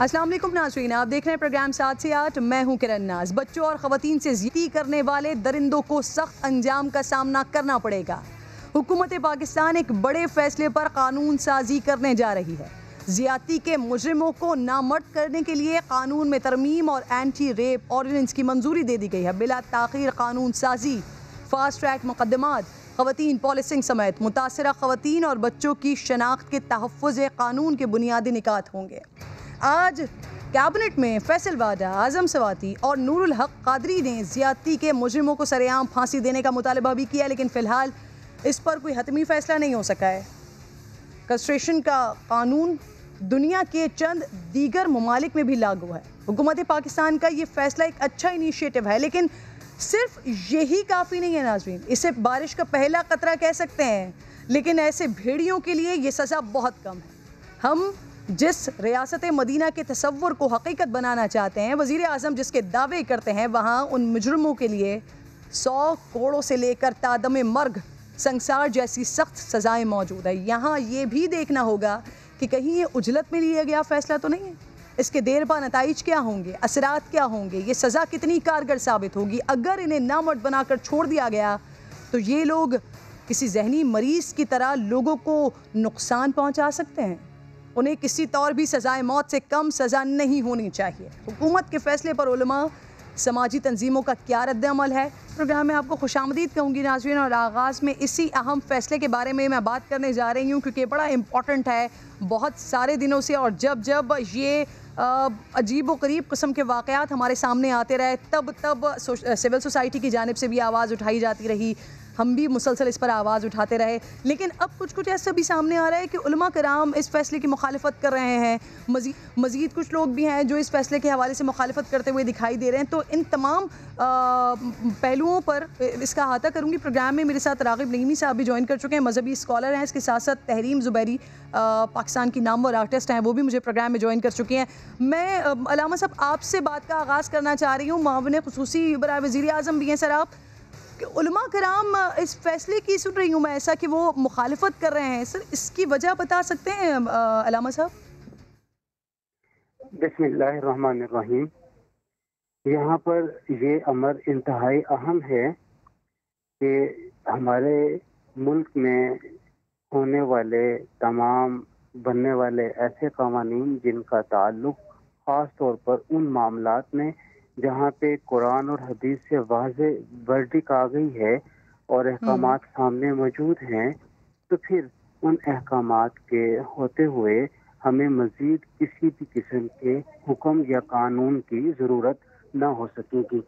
अस्सलाम वालेकुम नाज़रीन, आप देख रहे हैं प्रोग्राम 7 से 8। मैं हूं किरण नाज। बच्चों और ख़वातीन से ज़्यादती करने वाले दरिंदों को सख्त अंजाम का सामना करना पड़ेगा। हुकूमत पाकिस्तान एक बड़े फैसले पर कानून साजी करने जा रही है। ज़्यादती के मुजरिमों को नामर्द करने के लिए कानून में तरमीम और एंटी रेप ऑर्डिनेंस की मंजूरी दे दी गई है। बिला ताख़ीर कानून साजी, फास्ट ट्रैक मुकदमात, ख़वातीन पॉलिसिंग समेत मुतासरा ख़वातीन और बच्चों की शनाख्त के तहफ़्फ़ुज़ कानून के बुनियादी निकात होंगे। आज कैबिनेट में फैसल वाडा, आज़म सवाती और नूरुल हक कादरी ने ज़्यादती के मुजरिमों को सरेआम फांसी देने का मुतालबा भी किया, लेकिन फ़िलहाल इस पर कोई हतमी फ़ैसला नहीं हो सका है। कस्ट्रेशन का कानून दुनिया के चंद दीगर ममालिक में भी लागू है। हुकूमत पाकिस्तान का ये फ़ैसला एक अच्छा इनिशिएटिव है, लेकिन सिर्फ यही काफ़ी नहीं है नाज़रीन। इसे बारिश का पहला कतरा कह सकते हैं, लेकिन ऐसे भेड़ियों के लिए ये सज़ा बहुत कम है। हम जिस रियासत मदीना के तसव्वुर को हकीकत बनाना चाहते हैं, वज़ीर आज़म जिसके दावे करते हैं, वहाँ उन मुजरिमों के लिए 100 कोड़ों से लेकर तादम मर्ग, संसार जैसी सख्त सज़ाएं मौजूद है। यहाँ ये भी देखना होगा कि कहीं ये उजलत में लिया गया फ़ैसला तो नहीं है। इसके देरपा नताइज क्या होंगे, असरात क्या होंगे, ये सज़ा कितनी कारगर साबित होगी। अगर इन्हें नामर्द बनाकर छोड़ दिया गया तो ये लोग किसी जहनी मरीज़ की तरह लोगों को नुकसान पहुँचा सकते हैं। उन्हें किसी तौर भी सज़ाए मौत से कम सज़ा नहीं होनी चाहिए। हुकूमत के फ़ैसले पर उलमा, समाजी तंजीमों का क्या रद्द-ए-अमल है, प्रोग्राम में आपको खुशामदीद कहूँगी नाज़रीन। और आगाज़ में इसी अहम फ़ैसले के बारे में मैं बात करने जा रही हूँ, क्योंकि बड़ा इम्पॉर्टेंट है बहुत सारे दिनों से। और जब जब ये अजीब व गरीब किस्म के वाक़यात हमारे सामने आते रहे, तब तब सिविल सोसाइटी की जानिब से भी आवाज़ उठाई जाती रही, हम भी मुसलसल इस पर आवाज़ उठाते रहे। लेकिन अब कुछ ऐसा भी सामने आ रहा है कि उलमा कराम इस फ़ैसले की मुखालिफत कर रहे हैं। मज़ीद कुछ लोग भी हैं जो इस फ़ैसले के हवाले से मुखालिफत करते हुए दिखाई दे रहे हैं। तो इन तमाम पहलुओं पर इसका अहाता करूँगी। प्रोग्राम में मेरे साथ राग़िब नईमी साहब भी ज्वाइन कर चुके हैं, मजहबी स्कॉलर हैं। इसके साथ साथ तहरीम ज़ुबैरी पाकिस्तान की नामवर आर्टिस्ट हैं, वो भी मुझे प्रोग्राम में ज्वाइन कर चुकी हैं। मैं अलामा साहब आपसे बात का आगाज़ करना चाह रही हूँ। मुआविन ख़ुसूसी बराए वज़ीर आज़म भी हैं सर आप, कि उलमा कराम इस फैसले की सुन रही हूँ मैं ऐसा कि वो मुखालिफत कर रहे हैं। सर इसकी वजह बता सकते हैं अलामा साहब? बिस्मिल्लाहिर्रहमानिर्रहीम। यहाँ पर ये अमर इंतहाई अहम है कि हमारे मुल्क में होने वाले तमाम बनने वाले ऐसे क़वानीन जिनका ताल्लुक ख़ास तौर पर उन मामलात में जहाँ पे कुरान और हदीस से वाज़ेह वर्डिक्ट आ गई है और हुँ, अहकामात सामने मौजूद हैं, तो फिर उन अहकामात के होते हुए हमें मज़ीद किसी भी किस्म के हुक्म या कानून की ज़रूरत ना हो सकेगी।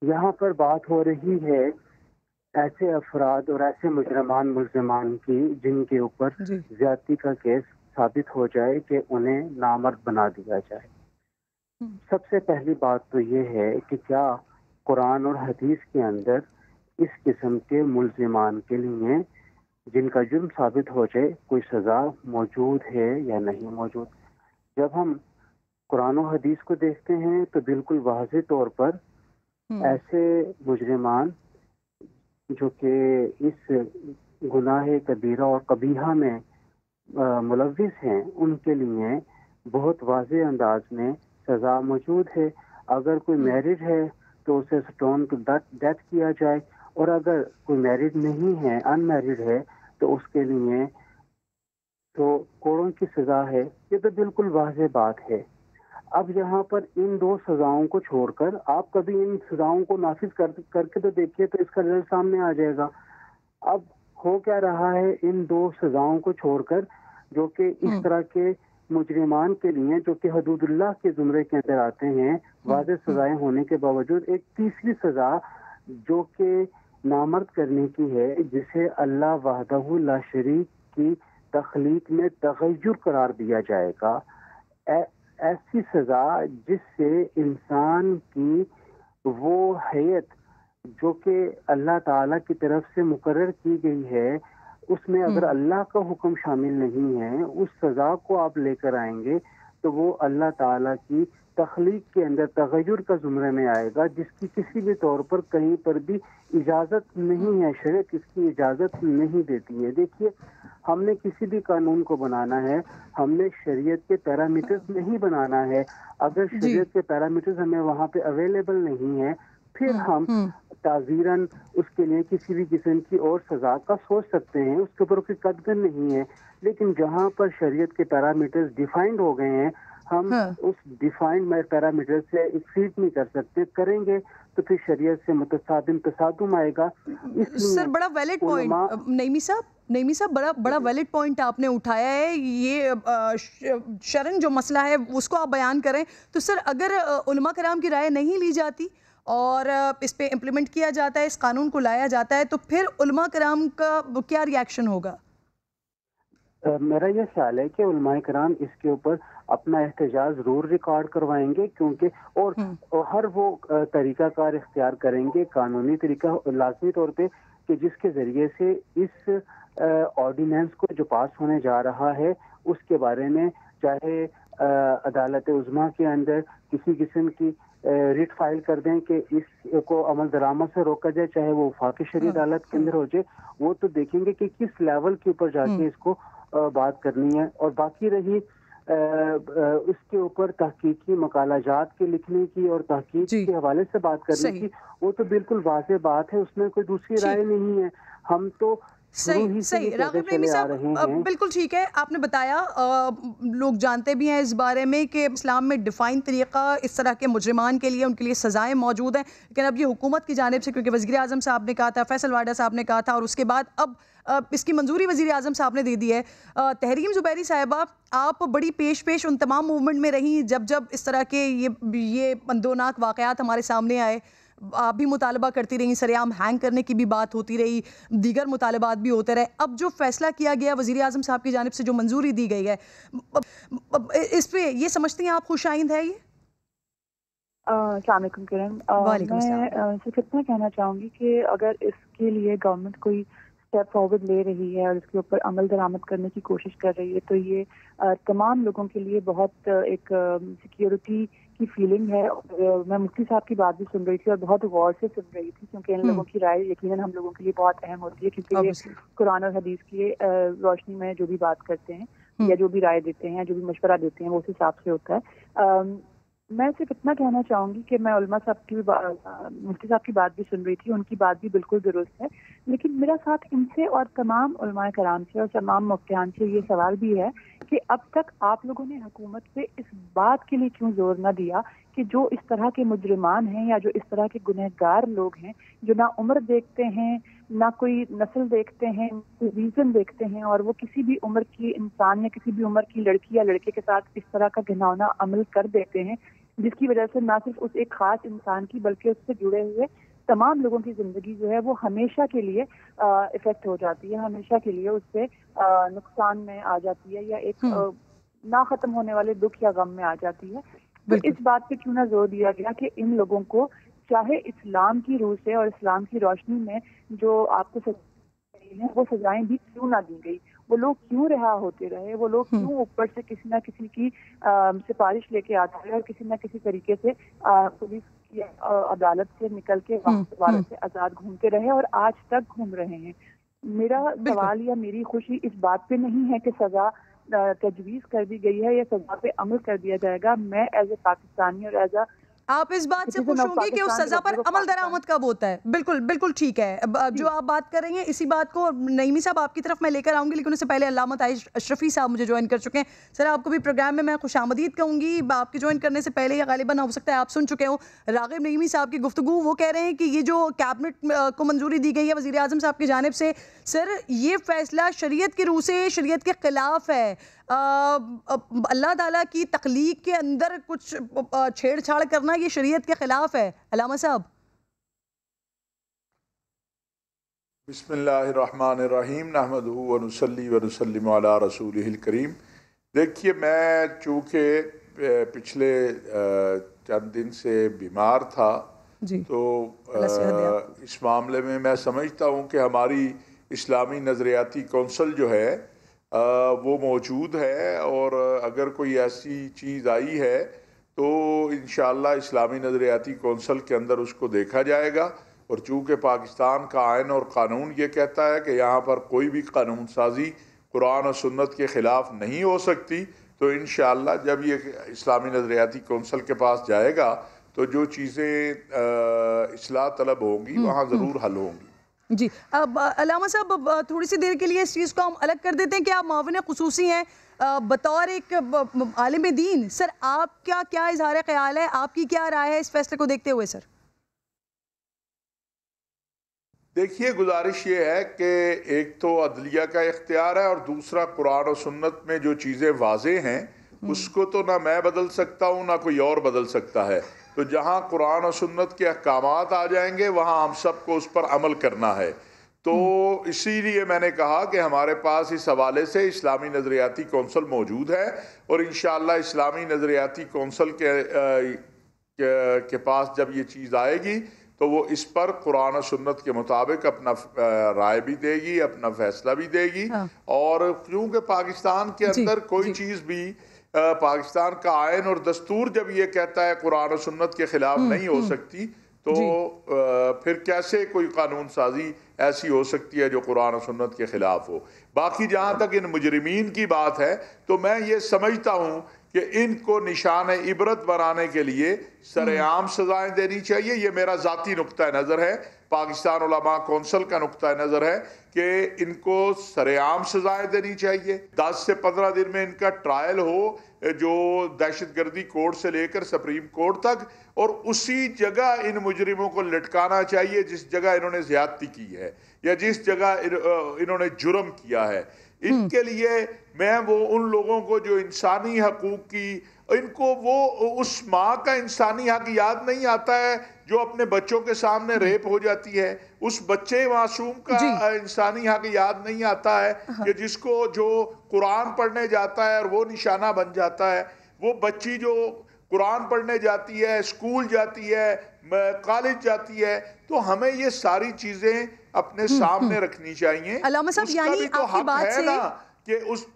यहाँ पर बात हो रही है ऐसे अफराद और ऐसे मुल्ज़िमान की जिनके ऊपर जी। ज़्यादती का केस साबित हो जाए कि उन्हें नामर्द बना दिया जाए। हुँ, सबसे पहली बात तो ये है कि क्या कुरान और हदीस के अंदर इस किस्म के मुल्ज़िमान के लिए जिनका जुर्म साबित हो जाए कोई सज़ा मौजूद है या नहीं मौजूद। जब हम कुरान और हदीस को देखते हैं तो बिल्कुल वाज़ेह तौर पर हुँ, ऐसे मुजरिमान जो कि इस गुनाह कबीरा और कबीहा में मुलव्विस हैं, उनके लिए बहुत वाज़ेह अंदाज में सज़ा मौजूद है। अगर कोई हुँ, मैरिड है तो उसे स्टोन टू डेथ किया जाए, और अगर कोई मैरिड नहीं है, अनमैरिड है, तो उसके लिए तो कोड़ों की सज़ा है। ये तो बिल्कुल वाज़ेह बात है। अब यहाँ पर इन 2 सज़ाओं को छोड़कर आप कभी इन सज़ाओं को नाफ़िज़ करके तो देखिए, तो इसका रिज़ल्ट सामने आ जाएगा। अब हो क्या रहा है इन 2 सज़ाओं को छोड़कर, जो कि इस हुँ, तरह के मुजरिमान के लिए जो कि हदूदुल्लाह के ज़ुमरे के अंदर आते हैं, हुँ, वाज़ेह हुँ, सज़ाएँ होने के बावजूद एक तीसरी सज़ा जो कि नामर्द करने की है, जिसे अल्लाह वहदहू ला शरीक की तख़लीक़ में तग़य्युर करार दिया जाएगा। ऐ ऐसी सज़ा जिससे इंसान की वो हैयत जो कि अल्लाह ताला की तरफ से मुकर्रर की गई है, उसमें अगर हुँ, अल्लाह का हुक्म शामिल नहीं है, उस सज़ा को आप लेकर आएँगे, तो वो अल्लाह ताला की तख्लीक के अंदर तगय्युर का ज़ुमरे में आएगा, जिसकी किसी भी तौर पर कहीं पर भी इजाज़त नहीं है, शरीयत इसकी इजाज़त नहीं देती है। देखिए, हमने किसी भी कानून को बनाना है, हमने शरीयत के पैरामीटर्स नहीं बनाना है। अगर जी। शरीयत के पैरामीटर्स हमें वहाँ पे अवेलेबल नहीं है, फिर हम हम्म। ताज़ीरन उसके लिए किसी भी किस्म की और सज़ा का सोच सकते हैं, उसके ऊपर कोई कदगन नहीं है। लेकिन जहाँ पर शरीयत के पैरामीटर्स डिफाइंड हो गए हैं, हम हाँ। उस डिफाइंड पैरामीटर से एक्सीड नहीं कर सकते। करेंगे तो फिर शरीयत से मुतसादिम तसादुम आएगा। सर इसलिए बड़ा वैलिड पॉइंट उलमा नईमी साहब बड़ा बड़ा वैलिड पॉइंट आपने उठाया है। ये शरन जो मसला है उसको आप बयान करें। तो सर अगर उलमा कराम की राय नहीं ली जाती और इस पे इम्प्लीमेंट किया जाता है, इस कानून को लाया जाता है, तो फिर उलमा कराम का क्या रिएक्शन होगा? मेरा ये ख्याल है कि उलमाए कराम इसके ऊपर अपना एहतजाज ज़रूर रिकॉर्ड करवाएंगे, क्योंकि और हर वो तरीक़ाकार इख्तियार करेंगे, कानूनी तरीका लाज़मी तौर पे, कि जिसके ज़रिए से इस ऑर्डिनेंस को जो पास होने जा रहा है उसके बारे में चाहे अदालत उज़्मा के अंदर किसी किस्म की रिट फाइल कर दें कि इसको अमल दरामद से रोका जाए, चाहे वो वफाकी शरई अदालत के अंदर हो जाए। वो तो देखेंगे कि किस लेवल के ऊपर जाके इसको बात करनी है। और बाकी रही इसके ऊपर तहकीकी मकालाजात के लिखने की और तहकीक जी। के हवाले से बात करने की, वो तो बिल्कुल वाज़ेह बात है, उसमें कोई दूसरी राय नहीं है। हम तो शुरू ही से ये कहते राग़िब नईमी चले आ साहब, रहे हैं। बिल्कुल ठीक है, आपने बताया। लोग जानते भी हैं इस बारे में कि इस्लाम में डिफ़ाइन तरीक़ा इस तरह के मुजरिमान के लिए, उनके लिए सज़ाएँ मौजूद हैं। लेकिन अब ये हुकूमत की जानिब से, क्योंकि वज़ीर आज़म साहब ने कहा था, फैसल वाडा साहब ने कहा था, और उसके बाद अब इसकी मंजूरी वज़ीर आज़म साहब ने दे दी है। तहरीम ज़ुबैरी साहिबा, आप बड़ी पेश उन तमाम मूवमेंट में रहीं जब इस तरह के ये मंदोनाक वाक़यात हमारे सामने आए। आप भी मुतालबा करती रहीं, सरेआम हैंग करने की भी बात होती रही, दीगर मुतालबात भी होते रहे। अब जो फैसला किया गया वज़ीर आज़म साहब की जानिब से, जो मंजूरी दी गई है, इस पे ये समझती हैं आप खुशाइंद है ये? अस्सलाम वालेकुम किरण। वालेकुम मैं अस्सलाम। सिर्फ इतना कहना चाहूँगी कि अगर इसके लिए गवर्नमेंट कोई स्टेप फॉरवर्ड ले रही है और इसके ऊपर अमल दरामद करने की कोशिश कर रही है, तो ये तमाम लोगों के लिए बहुत एक सिक्योरिटी की फीलिंग है। और मैं मुफ्ती साहब की बात भी सुन रही थी और बहुत गौर से सुन रही थी, क्योंकि इन लोगों की राय यकीनन हम लोगों के लिए बहुत अहम होती है, क्योंकि ये Obviously। कुरान और हदीस की रोशनी में जो भी बात करते हैं या जो भी राय देते हैं, जो भी मशवरा देते हैं, वो उस हिसाब से होता है। मैं सिर्फ इतना कहना चाहूँगी कि मैं उलमा साहब की मुफ्ती साहब की बात भी सुन रही थी, उनकी बात भी बिल्कुल दुरुस्त है। लेकिन मेरा साथ इनसे और तमाम उलमाए कराम से और तमाम मुफ्तियान से ये सवाल भी है कि अब तक आप लोगों ने हुकूमत पे इस बात के लिए क्यों जोर न दिया कि जो इस तरह के मुजरिमान हैं या जो इस तरह के गुनहगार लोग हैं, जो ना उम्र देखते हैं, ना कोई नस्ल देखते हैं, रीजन देखते हैं, और वो किसी भी उम्र की इंसान या किसी भी उम्र की लड़की या लड़के के साथ इस तरह का घिनौना अमल कर देते हैं, जिसकी वजह से ना सिर्फ उस एक खास इंसान की बल्कि उससे जुड़े हुए तमाम लोगों की जिंदगी जो है वो हमेशा के लिए इफेक्ट हो जाती है, हमेशा के लिए उससे नुकसान में आ जाती है, या एक ना खत्म होने वाले दुख या गम में आ जाती है। तो इस बात पे क्यों ना जोर दिया गया कि इन लोगों को चाहे इस्लाम की रूह से और इस्लाम की रोशनी में जो आपको सजाएं हैं वो सजाएं भी क्यों ना दी गई, वो लोग क्यों रिहा होते रहे, वो लोग क्यों ऊपर से किसी ना किसी की सिफारिश लेके आते रहे और किसी ना किसी तरीके से पुलिस की अदालत से निकल के वापस से आजाद घूमते रहे और आज तक घूम रहे हैं। मेरा सवाल या मेरी खुशी इस बात पे नहीं है कि सजा तजवीज़ कर दी गई है या सजा पे अमल कर दिया जाएगा। मैं एज ए पाकिस्तानी और एज आप इस बात से खुश होंगे कि उस सजा पर अमल दरामद कब होता है? बिल्कुल बिल्कुल ठीक है। अब जो आप बात कर रही हैं, इसी बात को नईमी साहब आपकी तरफ मैं लेकर आऊंगी, लेकिन उससे पहले अल्लामा आयश अशरफी साहब मुझे ज्वाइन कर चुके हैं। सर, आपको भी प्रोग्राम में मैं खुशामदीद कहूंगी। आपके ज्वाइन करने से पहले या गालिबन हो सकता है आप सुन चुके हो राग़िब नईमी साहब की गुफ्तगू। वो कह रहे हैं कि ये जो कैबिनेट को मंजूरी दी गई है वज़ीर आज़म साहब की जानिब से, सर ये फैसला शरीयत की रूह से शरीयत के खिलाफ है। अल्लाह ताला की तख्लीक के अंदर कुछ छेड़छाड़ करना ये शरीयत के खिलाफ है। अल्लामा साहब। बिस्मिल्लाहिर्रहमानिर्रहीम नहमदुहु व नुसल्ली व नुसल्लिमु अला रसूलिहिल करीम। देखिए, मैं चूँकि पिछले चंद दिन से बीमार था तो इस मामले में मैं समझता हूँ कि हमारी इस्लामी नज़रियाती कौंसल जो है वो मौजूद है, और अगर कोई ऐसी चीज़ आई है तो इंशाअल्लाह इस्लामी नज़रियाती कौंसल के अंदर उसको देखा जाएगा। और चूँकि पाकिस्तान का आइन और क़ानून ये कहता है कि यहाँ पर कोई भी कानून साजी कुरान और सुन्नत के ख़िलाफ़ नहीं हो सकती, तो इंशाअल्लाह जब ये इस्लामी नज़रियाती कौंसल के पास जाएगा तो जो चीज़ें इस्लाह तलब होंगी वहाँ ज़रूर हल होंगी। जी, अब अलामा साहब थोड़ी सी देर के लिए इस चीज़ को हम अलग कर देते हैं कि आप माविन ख़ुसूसी हैं बतौर एक आलिम दीन। सर, आपका क्या इज़हार ख्याल है, आपकी क्या राय है इस फैसले को देखते हुए? सर देखिए, गुजारिश ये है कि एक तो अदलिया का इख्तियार है और दूसरा कुरान और सुन्नत में जो चीज़ें वाज़े हैं उसको तो ना मैं बदल सकता हूँ ना कोई और बदल सकता है। तो जहाँ कुरान और सुन्नत के अहकामात आ जाएंगे वहाँ हम सबको उस पर अमल करना है। तो इसीलिए मैंने कहा कि हमारे पास इस हवाले से इस्लामी नज़रियाती कौंसल मौजूद है और इंशाअल्लाह इस्लामी नज़रियाती कौंसल के पास जब ये चीज़ आएगी तो वो इस पर कुरान और सुन्नत के मुताबिक अपना राय भी देगी, अपना फैसला भी देगी। हाँ। और क्योंकि पाकिस्तान के अंदर कोई चीज़ भी पाकिस्तान का आइन और दस्तूर जब ये कहता है कुरान और सुन्नत के खिलाफ नहीं हो सकती, तो फिर कैसे कोई कानून साजी ऐसी हो सकती है जो कुरान और सुन्नत के खिलाफ हो। बाकी जहाँ तक इन मुजरिमीन की बात है तो मैं ये समझता हूँ कि इनको निशान इबरत बनाने के लिए सरेआम सजाएं देनी चाहिए। ये मेरा ज़ाती नुक्ता नज़र है, पाकिस्तान उलमा कौंसल का नुक्ता नज़र है कि इनको सरेआम सजाएं देनी चाहिए। 10 से 15 दिन में इनका ट्रायल हो, जो दहशतगर्दी कोर्ट से लेकर सुप्रीम कोर्ट तक, और उसी जगह इन मुजरिमों को लटकाना चाहिए जिस जगह इन्होंने ज़्यादती की है या जिस जगह इन्होंने जुर्म किया है। इनके लिए मैं वो उन लोगों को जो इंसानी हकूक की, इनको वो उस माँ का इंसानी हक याद नहीं आता है जो अपने बच्चों के सामने रेप हो जाती है, उस बच्चे मासूम का इंसानी हक याद नहीं आता है कि जिसको जो कुरान पढ़ने जाता है और वो निशाना बन जाता है। वो बच्ची जो कुरान पढ़ने जाती है, स्कूल जाती है, कॉलेज जाती है, तो हमें ये सारी चीजें अपने सामने रखनी चाहिए। अलामा साहब, यानी तो आपकी बात से ना कि उस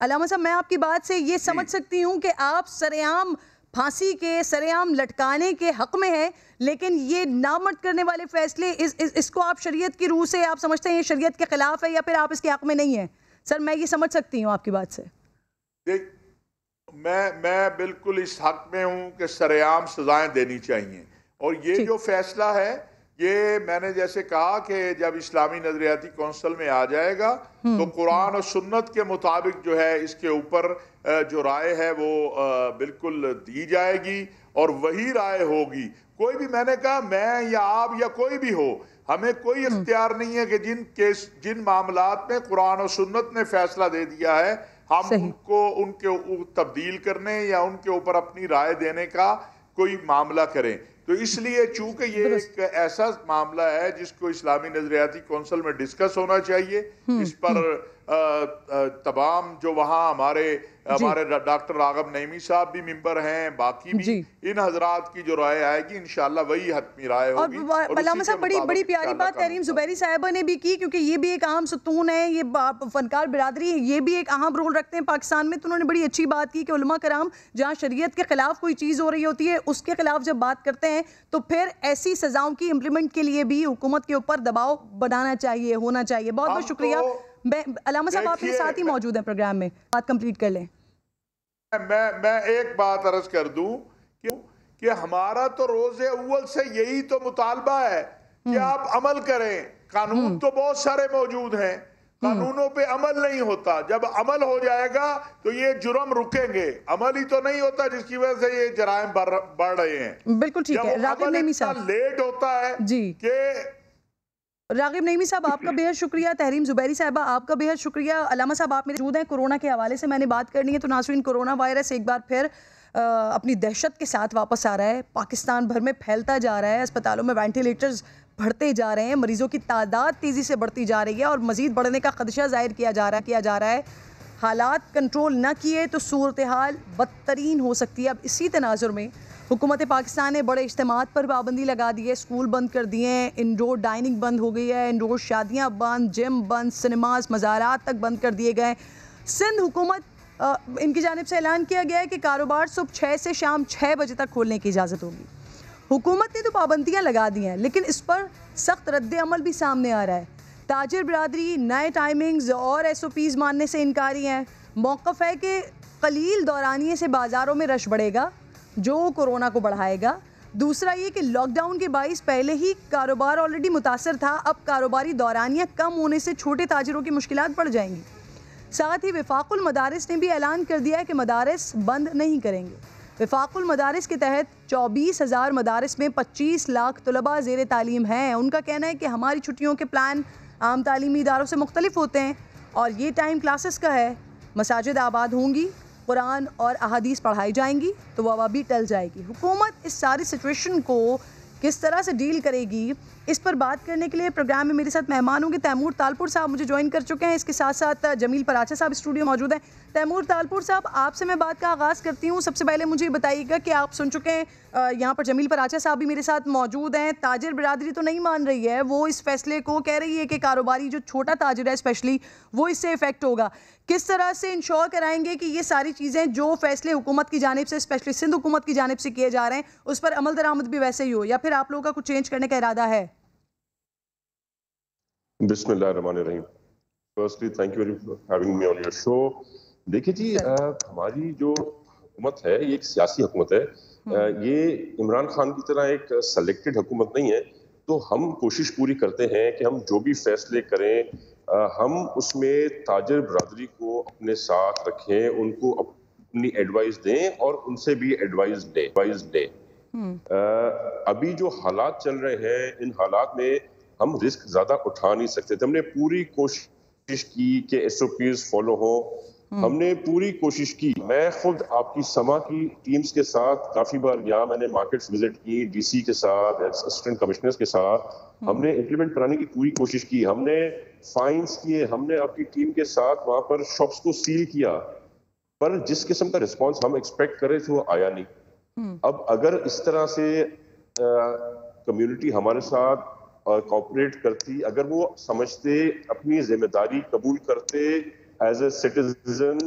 अलामा साहब, मैं आपकी बात से ये समझ सकती हूँ कि आप सरेआम फांसी के, सरेआम लटकाने के हक में हैं, लेकिन ये नामर्द करने वाले फैसले इसको आप शरीयत की रूह से आप समझते हैं ये शरीयत के खिलाफ है या फिर आप इसके हक में नहीं है? सर, मैं ये समझ सकती हूँ आपकी बात से। देख, मैं बिल्कुल इस हक में हूँ कि सरेआम सजाएं देनी चाहिए। और ये जो फैसला है, ये मैंने जैसे कहा कि जब इस्लामी नजरियाती कौंसल में आ जाएगा तो कुरान और सुन्नत के मुताबिक जो है इसके ऊपर जो राय है वो बिल्कुल दी जाएगी और वही राय होगी। कोई भी, मैंने कहा मैं या आप या कोई भी हो, हमें कोई इख्तियार नहीं है कि जिन मामलात में कुरान और सुन्नत ने फैसला दे दिया है हम उनको उनके तब्दील करने या उनके ऊपर अपनी राय देने का कोई मामला करें। तो इसलिए चूंकि ये एक ऐसा मामला है जिसको इस्लामी नजरियाती कौंसल में डिस्कस होना चाहिए, इस पर तमाम जो वहाँ हमारे डॉक्टर राग़ब नईमी साहब भी मेंबर हैं, बाकी भी इन हजरात की जो राय आएगी इंशाल्लाह वही हतमी राय होगी। और अलामा साहब, बड़ी प्यारी बात तहरीम ज़ुबैरी साहिबा ने भी की, क्योंकि ये भी एक अहम सतून है, ये फनकार बिरादरी है, ये भी एक अहम रोल रखते हैं पाकिस्तान में। तो उन्होंने बड़ी अच्छी बात की कि उलमा कराम जहाँ शरीयत के खिलाफ कोई चीज़ हो रही होती है उसके खिलाफ जब बात करते हैं तो फिर ऐसी सजाओं की इम्प्लीमेंट के लिए भी हुकूमत के ऊपर दबाव बनाना चाहिए, होना चाहिए। बहुत बहुत शुक्रिया। अलामा साहब, आप मेरे साथ ही मौजूद हैं प्रोग्राम में, बात कंप्लीट कर लें। मैं एक बात अर्ज कर दूं कि हमारा तो रोज़े अव्वल से यही तो मुतालबा है कि आप अमल करें। कानून तो बहुत सारे मौजूद हैं, कानूनों पे अमल नहीं होता। जब अमल हो जाएगा तो ये जुर्म रुकेंगे। अमल ही तो नहीं होता जिसकी वजह से ये जराइम बढ़ रहे हैं। बिल्कुल ठीक है। राग़िब नईमी साहब, लेट होता है जी कि राग़िब नईमी साहब, आपका बेहद शुक्रिया। तहरीम ज़ुबैरी साहिबा, आपका बेहद शुक्रिया। अलामा साहब, आप मेरे मौजूद हैं। कोरोना के हवाले से मैंने बात करनी है। तो नाज़रीन, कोरोना वायरस एक बार फिर अपनी दहशत के साथ वापस आ रहा है, पाकिस्तान भर में फैलता जा रहा है, अस्पतालों में वेंटिलेटर्स बढ़ते जा रहे हैं, मरीजों की तादाद तेज़ी से बढ़ती जा रही है और मज़ीद बढ़ने का खदशा ज़ाहिर किया जा रहा है। हालात कंट्रोल ना किए तो सूरत हाल बदतरीन हो सकती है। अब इसी तनाजुर में हुकूमत पाकिस्तान ने बड़े इज्तिमात पर पाबंदी लगा दी है, स्कूल बंद कर दिए हैं, इंडोर डाइनिंग बंद हो गई है, इंडोर शादियाँ बंद, जिम बंद, सिनेमाज, मज़ारात तक बंद कर दिए गए। सिंध हुकूमत इनकी जानिब से ऐलान किया गया है कि कारोबार सुबह 6 से शाम 6 बजे तक खोलने की इजाज़त होगी। हुकूमत ने तो पाबंदियाँ लगा दी हैं, लेकिन इस पर सख्त रद्द-ए-अमल भी सामने आ रहा है। ताजिर बिरादरी नए टाइमिंग्स और SOPs मानने से इनकारी हैं। मौक़िफ़ है कि कलील दौरानिए से बाज़ारों में रश बढ़ेगा, जो कोरोना को बढ़ाएगा। दूसरा ये कि लॉकडाउन के बाइस पहले ही कारोबार ऑलरेडी मुतासर था, अब कारोबारी दौरानियाँ कम होने से छोटे ताजिरों की मुश्किलात बढ़ जाएंगी। साथ ही वफाकुल मदारिस ने भी ऐलान कर दिया है कि मदारिस बंद नहीं करेंगे। वफाकुल मदारिस के तहत 24,000 मदारिस में 25 लाख तलबा ज़ेर तालीम हैं। उनका कहना है कि हमारी छुट्टियों के प्लान आम तालीमी इदारों से मुख्तलिफ होते हैं और ये टाइम क्लासेस का है। मसाजिद आबाद होंगी, कुरान और अहादीस पढ़ाई जाएंगी तो वबा भी टल जाएगी। हुकूमत इस सारी सिचुएशन को किस तरह से डील करेगी, इस पर बात करने के लिए प्रोग्राम में मेरे साथ मेहमान होंगे। तैमूर तालपुर साहब मुझे ज्वाइन कर चुके हैं, इसके साथ साथ जमील पराचा साहब स्टूडियो मौजूद हैं। तैमूर तालपुर साहब, आपसे मैं बात का आगाज़ करती हूँ। सबसे पहले मुझे बताइएगा कि आप सुन चुके हैं, यहाँ पर जमील पराचा साहब भी मेरे साथ मौजूद हैं। ताजिर बिरादरी तो नहीं मान रही है, वो इस फैसले को कह रही है कि कारोबारी जो छोटा ताजिर है स्पेशली, वो इससे इफेक्ट होगा। किस तरह से इंश्योर कराएंगे कि ये सारी चीज़ें जो फैसले हुकूमत की जानिब से, स्पेशली सिंध हुकूमत की जानिब से किए जा रहे हैं, उस पर अमल दरामद भी वैसे ही हो, या फिर आप लोगों का कुछ चेंज करने का इरादा है? बिस्मिल्लाहिर्रहमानिर्रहीम। Firstly thank you for having me on your show. देखिए जी, हमारी जो हुकूमत है ये एक सियासी हुकूमत है। ये इमरान खान की तरह एक सेलेक्टेड हुकूमत नहीं है। तो हम कोशिश पूरी करते हैं कि हम जो भी फैसले करें, हम उसमें ताजिर बरादरी को अपने साथ रखें, उनको अपनी एडवाइस दें और उनसे भी एडवाइस लें। अभी जो हालात चल रहे हैं, इन हालात में हम रिस्क ज्यादा उठा नहीं सकते थे। हमने पूरी कोशिश की कि SOPs फॉलो हो, हमने पूरी कोशिश की। मैं खुद आपकी समा की टीम्स के साथ काफी बार गया, मैंने मार्केट्स विजिट की, DC के साथ, असिस्टेंट कमिश्नर्स के साथ हमने इम्प्लीमेंट कराने की पूरी कोशिश की। हमने फाइन्स किए, हमने आपकी टीम के साथ वहां पर शॉप्स को सील किया, पर जिस किस्म का रिस्पॉन्स हम एक्सपेक्ट कर रहे थे वो आया नहीं। अब अगर इस तरह से कम्युनिटी हमारे साथ कोऑपरेट करती, अगर वो समझते, अपनी जिम्मेदारी कबूल करते as a citizen,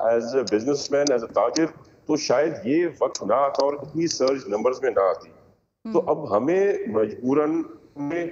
as a businessman, as a ताजिर, तो शायद ये वक्त ना आता और इतनी सर्ज नंबर्स में ना आती। तो अब हमें मजबूरन में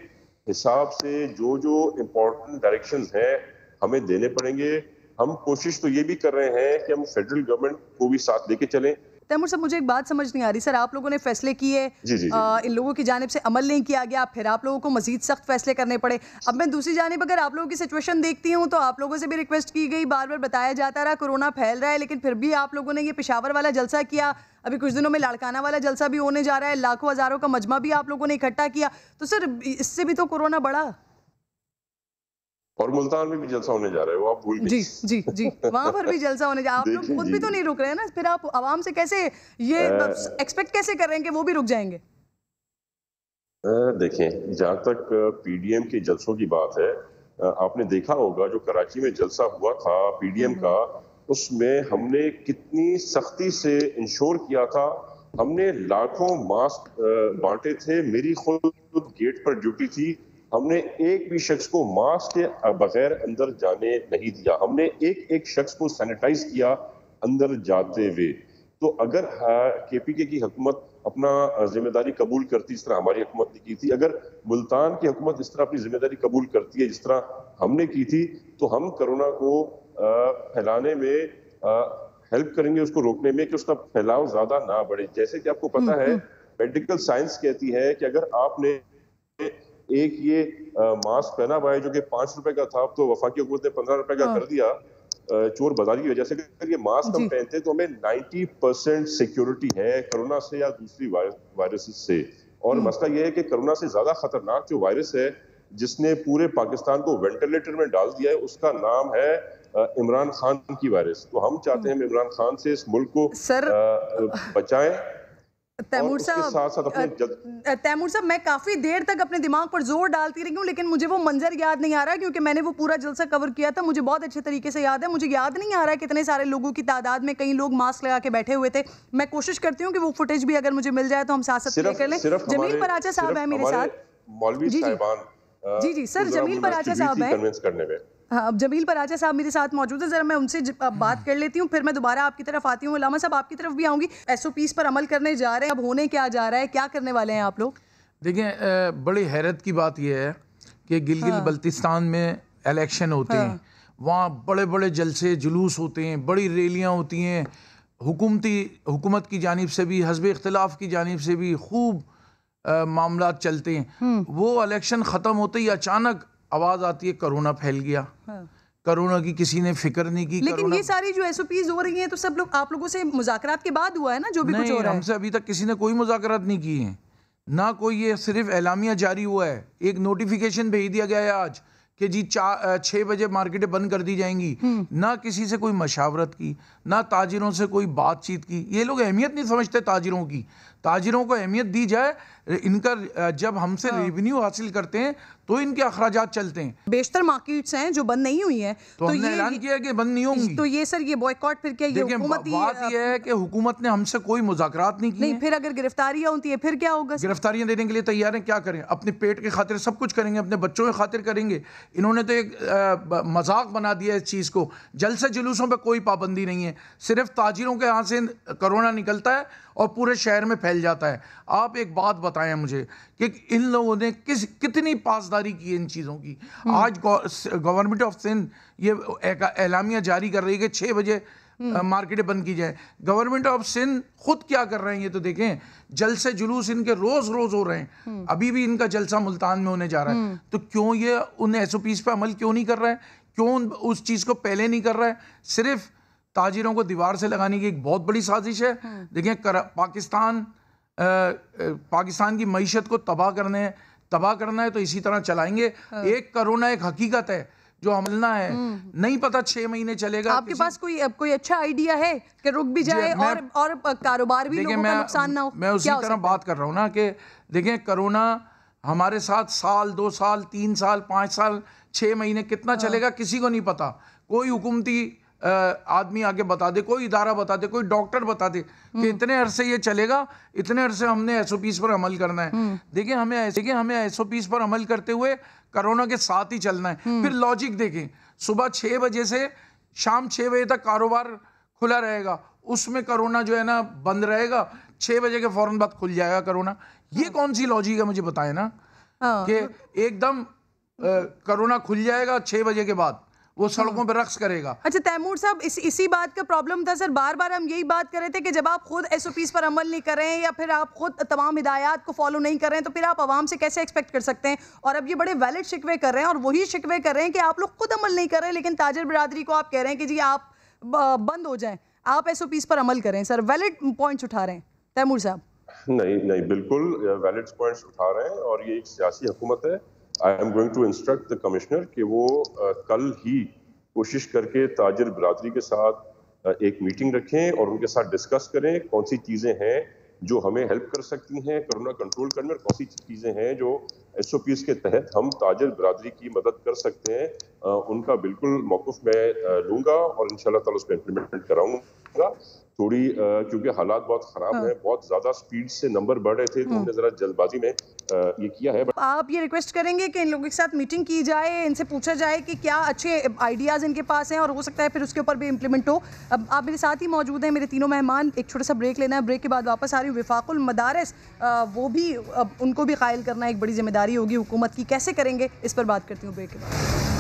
हिसाब से जो जो इम्पोर्टेंट डायरेक्शंस हैं हमें देने पड़ेंगे। हम कोशिश तो ये भी कर रहे हैं कि हम फेडरल गवर्नमेंट को भी साथ लेके चलें। तैमूर साहब, मुझे एक बात समझ नहीं आ रही। सर, आप लोगों ने फैसले किए, इन लोगों की जानिब से अमल नहीं किया गया, फिर आप लोगों को मजीद सख्त फैसले करने पड़े। अब मैं दूसरी जानिब अगर आप लोगों की सिचुएशन देखती हूँ तो आप लोगों से भी रिक्वेस्ट की गई, बार बार बताया जाता रहा कोरोना फैल रहा है, लेकिन फिर भी आप लोगों ने ये पेशावर वाला जलसा किया। अभी कुछ दिनों में लाड़काना वाला जलसा भी होने जा रहा है, लाखों हज़ारों का मजमा भी आप लोगों ने इकट्ठा किया। तो सर, इससे भी तो कोरोना बढ़ा। और मुल्तान में भी जलसा होने जा रहा है, वो आप भूल गए। जी, वहाँ पर भी जलसा होने जा रहा है। आप लोग खुद भी तो नहीं रुक रहे हैं ना, फिर आप आवाम से कैसे ये एक्सपेक्ट कैसे कर रहे हैं कि वो भी रुक जाएंगे? देखें, जहाँ तक PDM के जलसों की बात है, आपने देखा होगा जो कराची में जलसा हुआ था PDM का, उसमें हमने कितनी सख्ती से इंश्योर किया था। हमने लाखों मास्क बांटे थे, मेरी खुद गेट पर ड्यूटी थी। हमने एक भी शख्स को मास्क के बगैर अंदर जाने नहीं दिया। हमने एक एक शख्स को सैनिटाइज किया अंदर जाते हुए। तो अगर KPK की हुकूमत अपना जिम्मेदारी कबूल करती इस तरह हमारी हुकूमत ने की थी, अगर मुल्तान की हुकूमत इस तरह अपनी जिम्मेदारी कबूल करती है जिस तरह हमने की थी, तो हम कोरोना को फैलाने में हेल्प करेंगे, उसको रोकने में, कि उसका फैलाव ज्यादा ना बढ़े। जैसे कि आपको पता है, मेडिकल साइंस कहती है कि अगर आपने एक ये मास्क पहना हुआ है जो कि 5 रुपए का था, अब तो वफाकी हुकूमत ने 15 रुपए का कर दिया, चोर बाजारी की वजह से। अगर ये मास्क हम पहनते तो हमें 90% सिक्योरिटी है कोरोना से या दूसरी वायरस से। और मसला ये है कि कोरोना से ज्यादा खतरनाक जो वायरस है जिसने पूरे पाकिस्तान को वेंटिलेटर में डाल दिया है, उसका नाम है इमरान खान की वायरस। तो हम चाहते हैं इमरान खान से इस मुल्क को बचाएं। तैमूर साहब, मैं काफ़ी देर तक अपने दिमाग पर जोर डालती रही हूँ, लेकिन मुझे वो मंजर याद नहीं आ रहा, क्योंकि मैंने वो पूरा जलसा कवर किया था, मुझे बहुत अच्छे तरीके से याद है। मुझे याद नहीं आ रहा है कितने सारे लोगों की तादाद में कई लोग मास्क लगा के बैठे हुए थे। मैं कोशिश करती हूँ कि वो फुटेज भी अगर मुझे मिल जाए तो हम साथ साथ प्ले कर लें। जमील पराचा साहब है मेरे साथ। मौलवी साहिबान जी सर, जमील पराचा साहब हैं। कन्विंस करने में हाँ, अब जमील पराचा साहब मेरे साथ मौजूद है, जरा मैं उनसे बात कर लेती हूँ, फिर मैं दोबारा आपकी तरफ आती हूँ। उलामा साहब आपकी तरफ भी आऊँगी। SOPs पर अमल करने जा रहे हैं, अब होने क्या जा रहा है, क्या करने वाले हैं आप लोग? देखें, बड़ी हैरत की बात यह है कि गिलगित बल्तिस्तान में इलेक्शन होते हैं, वहाँ बड़े बड़े जलसे जुलूस होते हैं, बड़ी रैलियाँ होती हैं, हुकूमत की जानिब से भी, हज़ब इख्तिलाफ की जानिब से भी खूब मामला चलते हैं। वो इलेक्शन ख़त्म होते ही अचानक आवाज़ आती है कोरोना फैल गया। कोरोना की किसी ने फिक्र नहीं की। लेकिन ये सारी जो SOPs हो रही हैं तो सब लोग आप लोगों से मुज़ाकरात के बाद हुआ है ना, जो भी कुछ हो रहा है? हमसे अभी तक किसी ने कोई मुज़ाकरात नहीं किए हैं, ना कोई, ये सिर्फ एलामिया जारी हुआ है। एक नोटिफिकेशन भेज दिया गया है आज कि जी 6 बजे मार्केटें बंद कर दी जाएंगी। ना किसी से कोई मशावरत की, ना ताजिरों से कोई बातचीत की। ये लोग अहमियत नहीं समझते ताजिरों की। ताजिरों को अहमियत दी जाए, इनका जब हमसे रेवेन्यू हासिल करते हैं तो इनके अखराजात चलते हैं। बेशतर मार्केट्स हैं जो बंद नहीं हुई हैं, तो हमने ऐलान किया कि बंद नहीं होंगी। तो ये सर ये बॉयकॉट फिर क्या, ये हुकूमत बात ये है कि हुकूमत ने हमसे कोई मुज़ाकरात नहीं की। नहीं, फिर अगर गिरफ्तारियां होती है फिर क्या होगा? गिरफ्तारियां देने के लिए तैयार हैं, क्या करें? अपने पेट के खातिर सब कुछ करेंगे, अपने बच्चों के खातिर करेंगे। इन्होंने तो एक मजाक बना दिया इस चीज़ को। जलसे जुलूसों पर कोई पाबंदी नहीं है, सिर्फ ताजिरों के यहाँ से कोरोना निकलता है और पूरे शहर में फैल जाता है। आप एक बात बताएं मुझे कि इन लोगों ने कितनी पासदारी की है इन चीज़ों की। आज गवर्नमेंट ऑफ सिंध ये एलामिया जारी कर रही है कि 6 बजे मार्केटें बंद की जाए। गवर्नमेंट ऑफ सिंध खुद क्या कर रहे हैं ये तो देखें। जलसे जुलूस इनके रोज रोज हो रहे हैं। अभी भी इनका जलसा मुल्तान में होने जा रहा है। तो क्यों ये उन SOPs पे अमल क्यों नहीं कर रहा है? क्यों उस चीज़ को पहले नहीं कर रहा है? सिर्फ ताजिरों को दीवार से लगाने की एक बहुत बड़ी साजिश है। देखें, पाकिस्तान की मईशत को तबाह करना है तो इसी तरह चलाएंगे। एक कोरोना एक हकीकत है जो हमलना है, नहीं पता 6 महीने चलेगा। आपके पास कोई अच्छा आइडिया है कि रुक भी जाए और कारोबार भी लोगों का नुकसान ना हो? मैं उसी तरह बात कर रहा हूँ ना कि देखें, कोरोना हमारे साथ साल, 2 साल, 3 साल, 5 साल, 6 महीने कितना चलेगा किसी को नहीं पता। कोई हुकूमती आदमी आके बता दे, कोई इदारा बता दे, कोई डॉक्टर बता दे कि इतने अरसे ये चलेगा, इतने अरसे हमने SOPs पर अमल करना है। देखिए, हमें SOPs पर अमल करते हुए कोरोना के साथ ही चलना है। फिर लॉजिक देखें, सुबह 6 बजे से शाम 6 बजे तक कारोबार खुला रहेगा, उसमें कोरोना जो है ना बंद रहेगा, 6 बजे के फौरन बाद खुल जाएगा कोरोना। ये कौन सी लॉजिक है मुझे बताएं ना, कि एकदम कोरोना खुल जाएगा 6 बजे के बाद, वो सड़कों पे रक्स करेगा। अच्छा तैमूर साहब, इसी बात का प्रॉब्लम था सर। बार बार हम यही बात कर रहे थे कि जब आप खुद SOPs पर अमल नहीं कर रहे हैं या फिर आप खुद तमाम हिदायत को फॉलो नहीं कर रहे हैं, तो फिर आप आवाम से कैसे एक्सपेक्ट कर सकते हैं? और अब ये बड़े वैलिड शिकवे कर रहे हैं, और वही शिकवे कर रहे हैं कि आप लोग खुद अमल नहीं कर रहे हैं, लेकिन ताजर बिरादरी को आप कह रहे हैं कि जी आप बंद हो जाएं, आप SOPs पर अमल करें। सर वैलिड पॉइंट्स उठा रहे हैं तैमूर साहब। नहीं, बिल्कुल वैलिड पॉइंट्स उठा रहे हैं, और ये एक सियासी हुकूमत है। I am going to instruct the commissioner कि वो कल ही कोशिश करके ताजिर बिरादरी के साथ एक मीटिंग रखें और उनके साथ डिस्कस करें कौन सी चीज़ें हैं जो हमें हेल्प कर सकती हैं कोरोना कंट्रोल करने में, और कौन सी चीज़ें हैं जो SOPs के तहत हम ताजिर बिरादरी की मदद कर सकते हैं। उनका बिल्कुल मौक़िफ़ मैं लूँगा और इंशाल्लाह ताला उस पर इम्प्लीमेंट कराऊँगा। थोड़ी क्योंकि हालात बहुत ख़राब हैं, बहुत ज़्यादा स्पीड से नंबर बढ़ रहे थे, तो हमने ज़रा जल्दबाजी में ये किया है। आप ये रिक्वेस्ट करेंगे कि इन लोगों के साथ मीटिंग की जाए, इनसे पूछा जाए कि क्या अच्छे आइडियाज़ इनके पास हैं, और हो सकता है फिर उसके ऊपर भी इम्प्लीमेंट हो। अब आप मेरे साथ ही मौजूद हैं, मेरे तीनों मेहमान। एक छोटा सा ब्रेक लेना है, ब्रेक के बाद वापस आ रही हूँ। विफाकुल मदारिस, वो भी उनको भी कायल करना एक बड़ी जिम्मेदारी होगी हुकूमत की, कैसे करेंगे इस पर बात करती हूँ ब्रेक के बाद।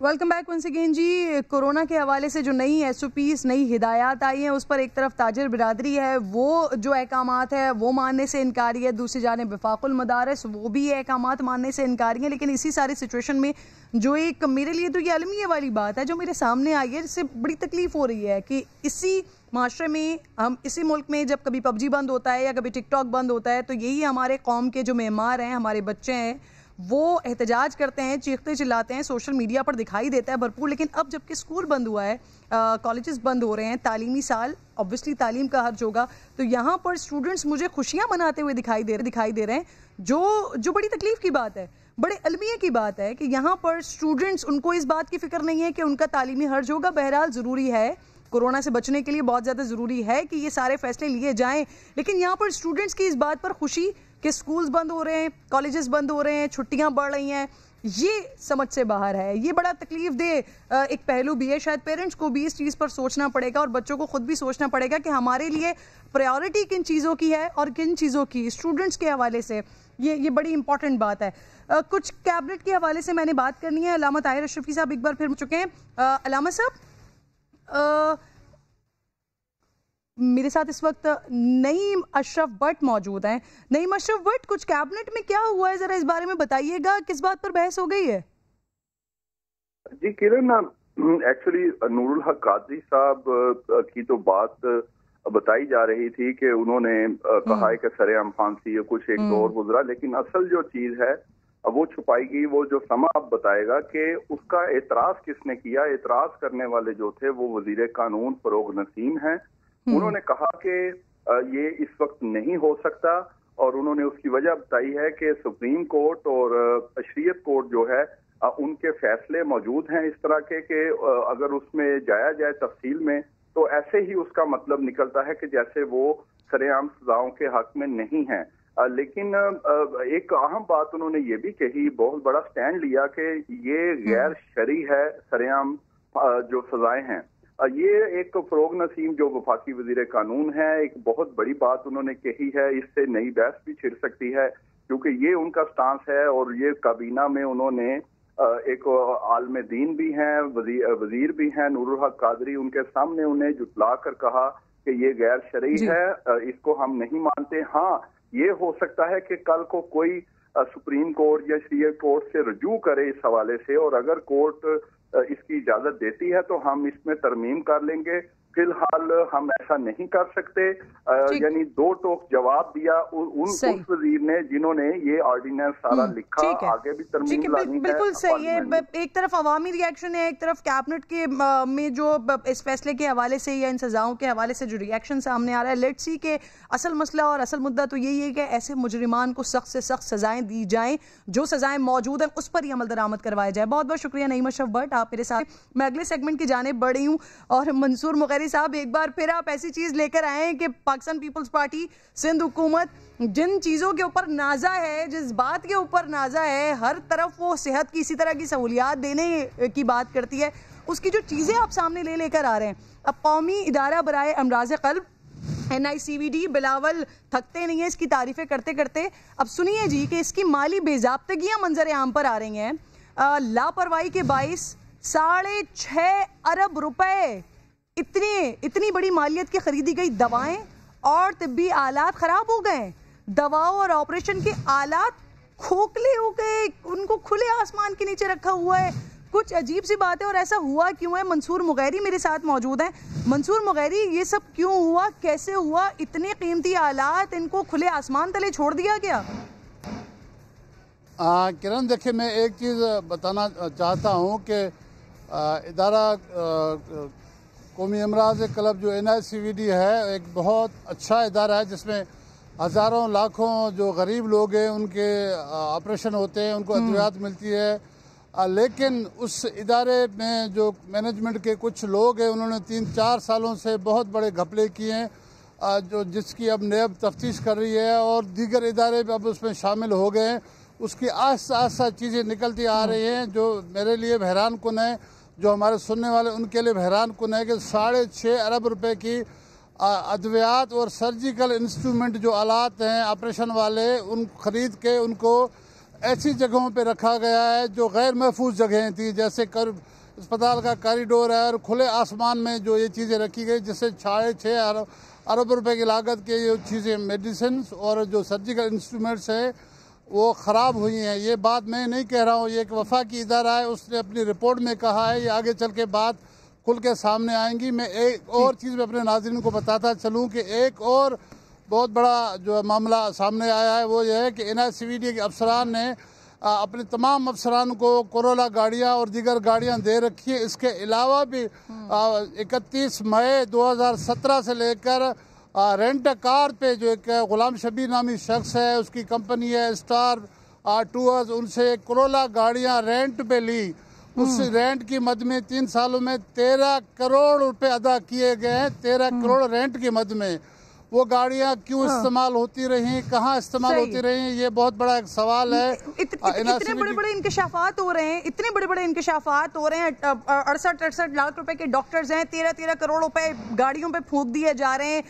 वेलकम बैक वंस अगेन जी। कोरोना के हवाले से जो नई SOPs, नई हिदायत आई हैं, उस पर एक तरफ ताजिर बिरादरी है, वो जो अहकामात है वो मानने से इनकारी है। दूसरी जानिब वफाकुल मदारिस, वो भी अहकामात मानने से इनकारी है। लेकिन इसी सारी सिचुएशन में जो एक मेरे लिए तो ये अलमिया वाली बात है जो मेरे सामने आई है, जिससे बड़ी तकलीफ हो रही है कि इसी माशरे में, हम इसी मुल्क में जब कभी PUBG बंद होता है या कभी TikTok बंद होता है, तो यही हमारे कौम के जो मेहमान हैं, हमारे बच्चे हैं, वो एहतजाज करते हैं, चीखते चिल्लाते हैं, सोशल मीडिया पर दिखाई देता है भरपूर। लेकिन अब जबकि स्कूल बंद हुआ है, कॉलेजेस बंद हो रहे हैं, तालीमी साल ऑब्वियसली तालीम का हर्ज होगा, तो यहाँ पर स्टूडेंट्स मुझे खुशियाँ मनाते हुए दिखाई दे रहे हैं, जो बड़ी तकलीफ की बात है। बड़े अलमिया की बात है कि यहाँ पर स्टूडेंट्स, उनको इस बात की फिक्र नहीं है कि उनका तालीमी हर्ज होगा। बहरहाल ज़रूरी है, कोरोना से बचने के लिए बहुत ज़्यादा ज़रूरी है कि ये सारे फैसले लिए जाएं, लेकिन यहाँ पर स्टूडेंट्स की इस बात पर खुशी कि स्कूल्स बंद हो रहे हैं, कॉलेजेस बंद हो रहे हैं, छुट्टियाँ बढ़ रही हैं, ये समझ से बाहर है। ये बड़ा तकलीफ दे एक पहलू भी है। शायद पेरेंट्स को भी इस चीज़ पर सोचना पड़ेगा और बच्चों को खुद भी सोचना पड़ेगा कि हमारे लिए प्रायोरिटी किन चीज़ों की है और किन चीज़ों की। स्टूडेंट्स के हवाले से ये बड़ी इंपॉर्टेंट बात है। कुछ कैबिनेट के हवाले से मैंने बात करनी है। अल्लामा ताहिर अशरफी साहब एक बार फिर चुके हैं। अल्लामा साहब, मेरे साथ इस वक्त नईम अशरफ भट्ट मौजूद हैं। नईम अशरफ भट्ट, कुछ कैबिनेट में क्या हुआ है, जरा इस बारे में बताइएगा, किस बात पर बहस हो गई है? जी किरण, एक्चुअली नूरुल हक कादरी साहब की तो बात बताई जा रही थी कि उन्होंने कहा है कि सरेआम फांसी या कुछ एक दौर गुजरा, लेकिन असल जो चीज है वो छुपाई गई। वो जो समा अब बताएगा कि उसका एतराज किसने किया। एतराज करने वाले जो थे वो वजीर कानून फरोग नसीम हैं। उन्होंने कहा कि ये इस वक्त नहीं हो सकता और उन्होंने उसकी वजह बताई है कि सुप्रीम कोर्ट और शरीयत कोर्ट जो है उनके फैसले मौजूद हैं इस तरह के कि अगर उसमें जाया जाए तफसील में तो ऐसे ही उसका मतलब निकलता है कि जैसे वो सरेआम सजाओं के हक में नहीं है। लेकिन एक अहम बात उन्होंने ये भी कही, बहुत बड़ा स्टैंड लिया कि ये गैर शरई है सरेआम जो सजाएं हैं। ये एक फरोग नसीम जो वफाकी वजीर कानून है, एक बहुत बड़ी बात उन्होंने कही है। इससे नई बहस भी छिड़ सकती है क्योंकि ये उनका स्टांस है और ये काबीना में उन्होंने एक आलम दीन भी हैं, वजीर भी हैं नूरुल हक कादरी, उनके सामने उन्हें जुटला कर कहा कि ये गैर शरई है, इसको हम नहीं मानते। हाँ, ये हो सकता है कि कल को कोई सुप्रीम कोर्ट या शरीयत कोर्ट से रुजू करे इस हवाले से और अगर कोर्ट इसकी इजाजत देती है तो हम इसमें तरमीम कर लेंगे। फिलहाल हम ऐसा नहीं कर सकते। यानी दो टोक जवाब दिया उस वजीर ने जिन्होंने ये ऑर्डिनेंस सारा लिखा। आगे भी तरमीम लानी है। बिल्कुल सही है। एक तरफ अवामी रिएक्शन है, एक तरफ कैबिनेट के में जो इस फैसले के हवाले से या इन सजाओं के हवाले से जो रिएक्शन सामने आ रहा है। लेट्स सी के असल मसला और असल मुद्दा तो यही है कि ऐसे मुजरिमान को सख्त से सख्त सजाएं दी जाएं, जो सजाएं मौजूद हैं उस पर ही अमल दरामद करवाया जाए। बहुत बहुत शुक्रिया नईम अशरफ भट्ट, आप मेरे साथ। मैं अगले सेगमेंट की जाने बढ़ रही हूँ और मंसूर मुगैरी साहब, एक बार फिर आप ऐसी चीज लेकर आए हैं कि पाकिस्तान पीपल्स पार्टी सिंध हुकूमत जिन चीजों के ऊपर नाजा है, जिस बात के ऊपर नाजा है, हर तरफ वो सेहत की इसी तरह की सहूलियात देने की बात करती है, उसकी जो चीजें आप सामने लेकर आ रहे हैं। अब कौमी इदारा बराए अमराज क़ल्ब NICVD बिलावल थकते नहीं है इसकी तारीफें करते करते। अब सुनिए जी कि इसकी माली बेजाब्तगियां मंजर आम पर आ रही हैं। लापरवाही के बाइस 6.5 अरब रुपए इतनी बड़ी मालियत की खरीदी गई दवाएं और तिब्बी आलात खराब हो गए। दवाओं और ऑपरेशन के आलात खोखले हो गए, उनको खुले आसमान के नीचे रखा हुआ है। कुछ अजीब सी बात है और ऐसा हुआ क्यों है? मंसूर मुगैरी मेरे साथ मौजूद हैं। मंसूर मुगैरी, ये सब क्यों हुआ, कैसे हुआ? इतने कीमती आलात इनको खुले आसमान तले छोड़ दिया गया? किरण, देखिए, मैं एक चीज़ बताना चाहता हूँ कि इदारा कौमी अमराज क्लब जो NICVD है एक बहुत अच्छा इदारा है जिसमें हज़ारों लाखों जो गरीब लोग हैं उनके ऑपरेशन होते हैं, उनको अद्वियात मिलती है। लेकिन उस इदारे में जो मैनेजमेंट के कुछ लोग हैं उन्होंने 3-4 सालों से बहुत बड़े घपले किए हैं, जो जिसकी अब नैब तफ्तीश कर रही है और दीगर इदारे अब उसमें शामिल हो गए हैं। उसकी आस्ता आस्ता चीज़ें निकलती आ रही हैं जो मेरे लिए हैरान कुन है, जो हमारे सुनने वाले उनके लिए हैरान कुन है कि 6.5 अरब रुपए की अद्वियात और सर्जिकल इंस्ट्रूमेंट जो आलात हैं ऑपरेशन वाले, उन खरीद के उनको ऐसी जगहों पे रखा गया है जो गैर महफूज जगहें थी, जैसे अस्पताल का कॉरिडोर है और खुले आसमान में जो ये चीज़ें रखी गई, जिससे 6.5 अरब रुपए की लागत के ये चीज़ें मेडिसिन और जो सर्जिकल इंस्ट्रूमेंट्स हैं वो ख़राब हुई हैं। ये बात मैं नहीं कह रहा हूँ, ये एक वफाकी इदारा है, उसने अपनी रिपोर्ट में कहा है। ये आगे चल के बात खुल के सामने आएंगी। मैं एक और चीज़ में अपने नाज़रीन को बताता चलूँ कि एक और बहुत बड़ा जो मामला सामने आया है वो ये है कि NICVD के अफसरान ने अपने तमाम अफसरान को कोरोला गाड़ियाँ और दीगर गाड़ियाँ दे रखी है। इसके अलावा भी 31 मई 2017 से लेकर रेंट कार पे जो एक गुलाम शबीर नामी शख्स है, उसकी कंपनी है स्टार टूर्स, उनसे कोरोला गाड़ियां रेंट पे ली। उस रेंट की मद में 3 सालों में 13 करोड़ रुपए अदा किए गए हैं। 13 करोड़ रेंट की मद में वो गाड़ियां क्यों इस्तेमाल होती रही, कहाँ इस्तेमाल होती रही, ये बहुत बड़ा एक सवाल है। इतने बड़े बड़े इंकशाफात हो रहे हैं, इतने बड़े बड़े इंकशाफात हो रहे हैं। 68 लाख रुपए के डॉक्टर्स हैं, 13 करोड़ रुपए गाड़ियों पे फूंक दिए जा रहे हैं।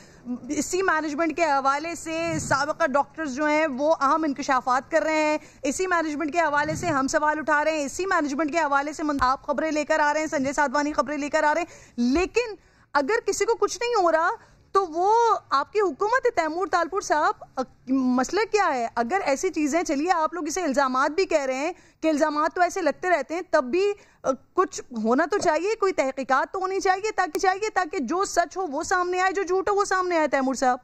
इसी मैनेजमेंट के हवाले से साबिका डॉक्टर्स जो हैं वो अहम इंकशाफात कर रहे हैं। इसी मैनेजमेंट के हवाले से हम सवाल उठा रहे हैं। इसी मैनेजमेंट के हवाले से आप खबरें लेकर आ रहे हैं, संजय साधवानी खबरें लेकर आ रहे हैं। लेकिन अगर किसी को कुछ नहीं हो रहा तो वो आपकी हुकूमत है। तैमूर तालपुर साहब, मसला क्या है? अगर ऐसी चीजें, चलिए आप लोग इसे इल्जामात भी कह रहे हैं कि इल्जामात तो ऐसे लगते रहते हैं, तब भी कुछ होना तो चाहिए, कोई तहकीकात तो होनी चाहिए ताकि जो सच हो वो सामने आए, जो झूठ हो वो सामने आए। तैमूर साहब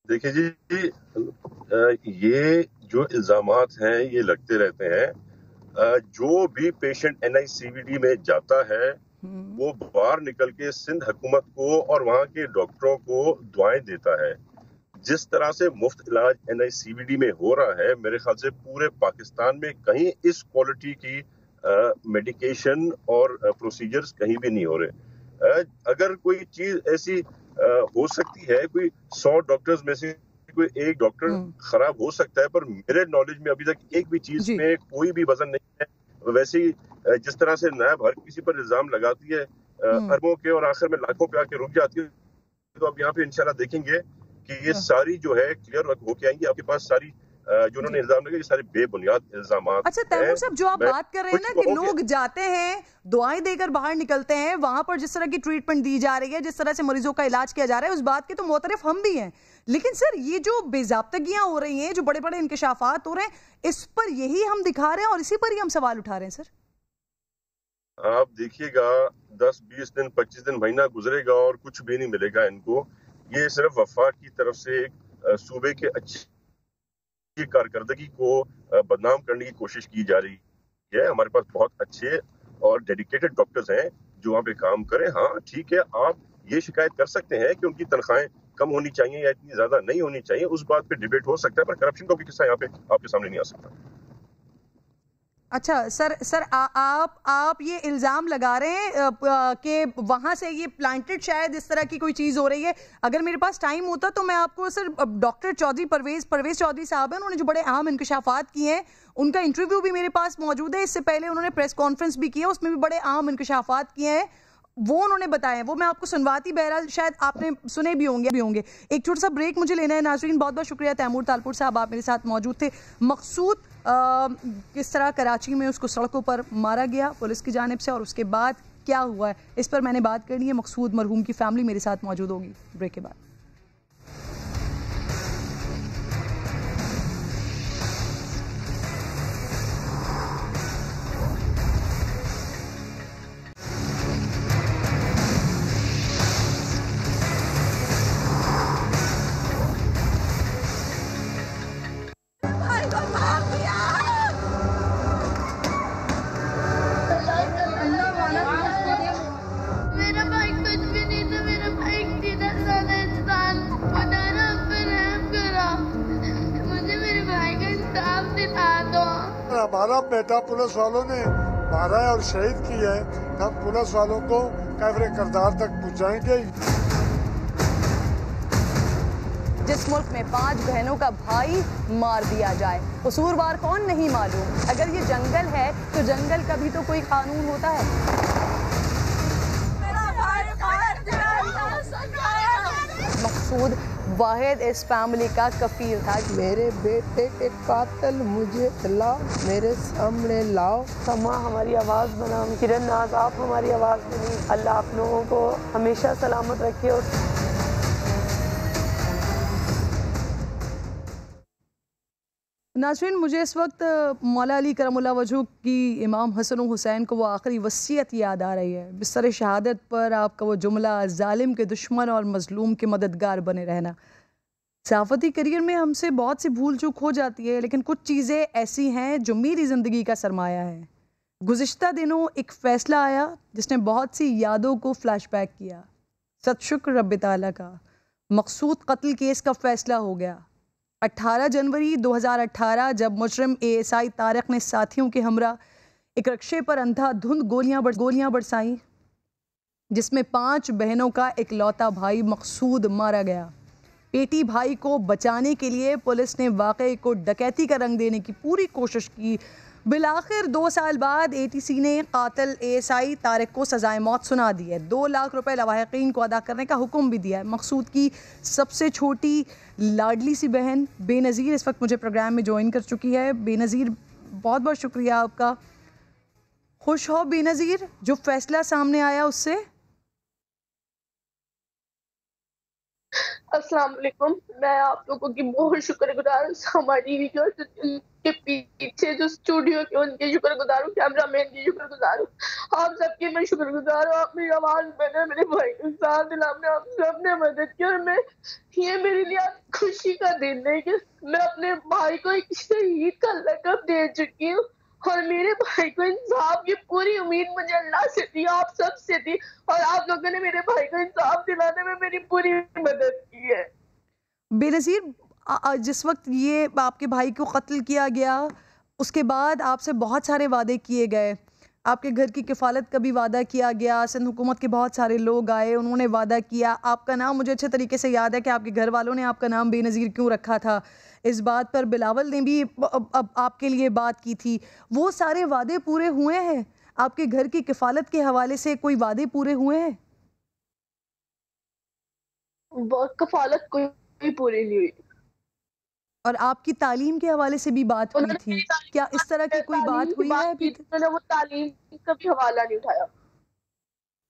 देखिए जी, ये जो इल्जामात हैं ये लगते रहते हैं। जो भी पेशेंट NICVD में जाता है वो बाहर निकल के सिंध हुकूमत को और वहाँ के डॉक्टरों को दुआएं देता है। जिस तरह से मुफ्त इलाज NICVD में हो रहा है, मेरे ख्याल से पूरे पाकिस्तान में कहीं इस क्वालिटी की मेडिकेशन और प्रोसीजर्स कहीं भी नहीं हो रहे। अगर कोई चीज ऐसी हो सकती है, कोई 100 डॉक्टर्स में से कोई एक डॉक्टर खराब हो सकता है, पर मेरे नॉलेज में अभी तक एक भी चीज में कोई भी वजन नहीं है। वैसे ही जिस तरह से नायब हर किसी पर इल्जाम लगाती है, अरबों के और आखिर में लाखों पे आके रुक जाती है, तो अब यहाँ पे इंशाल्लाह देखेंगे कि ये सारी जो है क्लियर होके आएंगी आपके पास। सारी जो उन्होंने इल्जाम लगाए ये सारे बेबुनियाद इल्जामात। अच्छा तैमूर साहब, जो आप बात कर रहे हैं ना कि लोग जाते हैं, दुआएं देकर बाहर निकलते हैं, वहां पर जिस तरह की ट्रीटमेंट दी जा रही है, जिस तरह से मरीजों का इलाज किया जा रहा है, उस बात के तो मोतरफ हम भी हैं। लेकिन सर, ये जो बेज़ाब्तगियां हो रही हैं, जो बड़े बड़े इंकशाफात हो रहे हैं, इस पर यही हम दिखा रहे हैं और इसी पर ही हम सवाल उठा रहे हैं। सर आप देखिएगा, 10-20 दिन 25 दिन महीना गुजरेगा और कुछ भी नहीं मिलेगा इनको। ये सिर्फ वफाक की तरफ से एक सूबे के अच्छी कारकर्दगी को बदनाम करने की कोशिश की जा रही है। हमारे पास बहुत अच्छे और डेडिकेटेड डॉक्टर्स हैं जो वहाँ पे काम करें। हाँ ठीक है, आप ये शिकायत कर सकते हैं कि उनकी तनख्वाहें कम होनी चाहिए या इतनी ज्यादा नहीं होनी चाहिए, उस बात पे डिबेट हो सकता है, पर करप्शन का भी किस्सा यहाँ पे आपके सामने नहीं आ सकता। अच्छा सर आप ये इल्ज़ाम लगा रहे हैं कि वहाँ से ये प्लांटेड शायद इस तरह की कोई चीज़ हो रही है। अगर मेरे पास टाइम होता तो मैं आपको सर डॉक्टर चौधरी परवेज़ चौधरी साहब हैं, उन्होंने जो बड़े अहम इंकशाफात किए हैं, उनका इंटरव्यू भी मेरे पास मौजूद है। इससे पहले उन्होंने प्रेस कॉन्फ्रेंस भी किया, उसमें भी बड़े अहम इंकशाफात किए हैं, वो उन्होंने बताया, वो मैं आपको सुनवाती। बहरहाल शायद आपने सुने भी होंगे। एक छोटा सा ब्रेक मुझे लेना है। नाज़रीन, बहुत बहुत शुक्रिया तैमूर तालपुर साहब, आप मेरे साथ मौजूद थे। मकसूद किस तरह कराची में उसको सड़कों पर मारा गया पुलिस की जानिब से और उसके बाद क्या हुआ है, इस पर मैंने बात करनी है। मकसूद मरहूम की फैमिली मेरे साथ मौजूद होगी ब्रेक के बाद। हमारा बेटा पुलिस वालों ने मारा है और शहीद किया है, हम पुलिस वालों को कैफरे करदार तक पहुंचाएंगे। जिस मुल्क में 5 बहनों का भाई मार दिया जाए, कसूरवार कौन नहीं मालूम। अगर ये जंगल है तो जंगल का भी तो कोई कानून होता है। मकसूद वाहिद इस फैमिली का कफील था। मेरे बेटे के कातिल मुझे लाओ, मेरे सामने लाओ। समा हमारी आवाज़ बना, किरण नाज आप हमारी आवाज़ बनी। अल्लाह आप लोगों को हमेशा सलामत रखे। और नाज़रीन, मुझे इस वक्त मौला अली करमुल्लाह वजहू की इमाम हसन हुसैन को वो आखिरी वसीयत याद आ रही है। बिस्तर शहादत पर आपका वो जुमला, जालिम के दुश्मन और मजलूम के मददगार बने रहना। सहाफ़ती करियर में हमसे बहुत सी भूल चूक हो जाती है, लेकिन कुछ चीज़ें ऐसी हैं जो मेरी ज़िंदगी का सरमाया है। गुज़िश्ता दिनों एक फ़ैसला आया जिसने बहुत सी यादों को फ़्लैशबैक किया। सत शुक्र रब ताला का, मकसूद कत्ल केस का फ़ैसला हो गया। 18 जनवरी 2018 जब मुजरिम ASI तारिक ने साथियों के हमरा एक रक्शे पर अंधाधुंध गोलियां बरसाई, जिसमें 5 बहनों का इकलौता भाई मकसूद मारा गया। पेटी भाई को बचाने के लिए पुलिस ने वाक़े को डकैती का रंग देने की पूरी कोशिश की। बिलाखिर 2 साल बाद ATC ने कातिल ASI तारिक को सजाए मौत सुना दी है। 2 लाख रुपए लवाहिकीन को अदा करने का हुक्म भी दिया है। मकसूद की सबसे छोटी लाडली सी बहन बेनज़ीर इस वक्त मुझे प्रोग्राम में ज्वाइन कर चुकी है। बेनज़ीर, बहुत बहुत शुक्रिया आपका। खुश हो बेनज़ीर जो फैसला सामने आया उससे? अस्सलाम वालेकुम। मैं आप लोगों की बहुत शुक्रगुजार हूँ, हमारी वीडियो के पीछे जो स्टूडियो के उनके शुक्रगुजार हूँ, कैमरामैन की शुक्रगुजार हूँ, आप सबके मैं शुक्रगुजार हूँ। आप मेरी आवाज़ बने, मेरे भाई को साथ दिला, आप सबने मदद की। और मैं ये मेरे लिए खुशी का दिन है कि मैं अपने भाई को एक शहीद का लक़ब दे चुकी हूँ और मेरे भाई को इंसाफ की पूरी उम्मीद मुझे अल्लाह से थी, आप सब से थी, और आप लोगों ने मेरे भाई को इंसाफ दिलाने में मेरी पूरी मदद की है। बेनज़ीर, जिस वक्त ये आपके भाई को कत्ल किया गया उसके बाद आपसे बहुत सारे वादे किए गए, आपके घर की किफ़ालत का भी वादा किया गया, सिंध हुकूमत के बहुत सारे लोग आए, उन्होंने वादा किया। आपका नाम मुझे अच्छे तरीके से याद है कि आपके घर वालों ने आपका नाम बेनज़ीर क्यों रखा था। इस बात पर बिलावल ने भी अब आपके लिए बात की थी। वो सारे वादे पूरे हुए हैं? आपके घर की किफ़ालत के हवाले से कोई वादे पूरे हुए हैं? किफ़ालत कोई पूरी नहीं हुई। और आपकी तालीम के हवाले से भी बात हुई थी क्या? इस तरह की कोई बात हुई है अभी? मैंने वो तालीम का भी हवाला नहीं उठाया।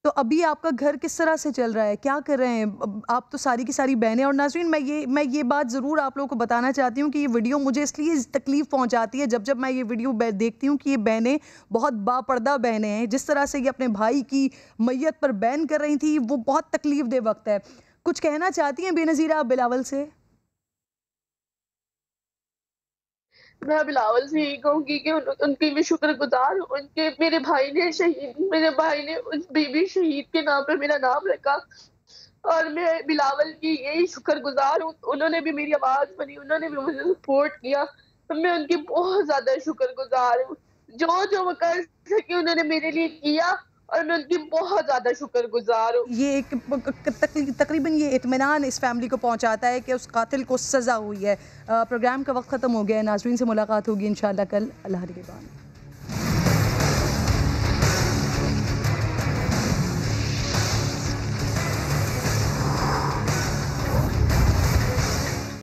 तो अभी आपका घर किस तरह से चल रहा है, क्या कर रहे हैं आप? तो सारी की सारी बहनें, और नाज़रीन मैं ये बात ज़रूर आप लोगों को बताना चाहती हूँ कि ये वीडियो मुझे इसलिए तकलीफ़ पहुँचाती है जब मैं ये वीडियो देखती हूँ कि ये बहनें बहुत बापर्दा बहनें हैं। जिस तरह से ये अपने भाई की मैयत पर बैन कर रही थी वो बहुत तकलीफ़ दे वक्त है। कुछ कहना चाहती हैं बेनज़ीर आप बिलावल से? मैं बिलावल से यही कहूँगी कि उनकी भी शुक्रगुजार हूँ। मेरे भाई ने उस बीबी शहीद के नाम पे मेरा नाम रखा और मैं बिलावल की यही शुक्रगुजार हूँ। उन्होंने भी मेरी आवाज़ बनी, उन्होंने भी मुझे सपोर्ट किया, तो मैं उनकी बहुत ज़्यादा शुक्रगुजार हूँ। जो वो कर सके उन्होंने मेरे लिए किया और मैं उनकी बहुत ज़्यादा शुक्रगुजार हूँ। ये एक तकरीबन ये इत्मीनान इस फैमिली को पहुंचाता है कि उस कातिल को सज़ा हुई है। प्रोग्राम का वक्त ख़त्म हो गया है। नाज़रीन से मुलाकात होगी इंशाअल्लाह कल। अल्लाह के बाद।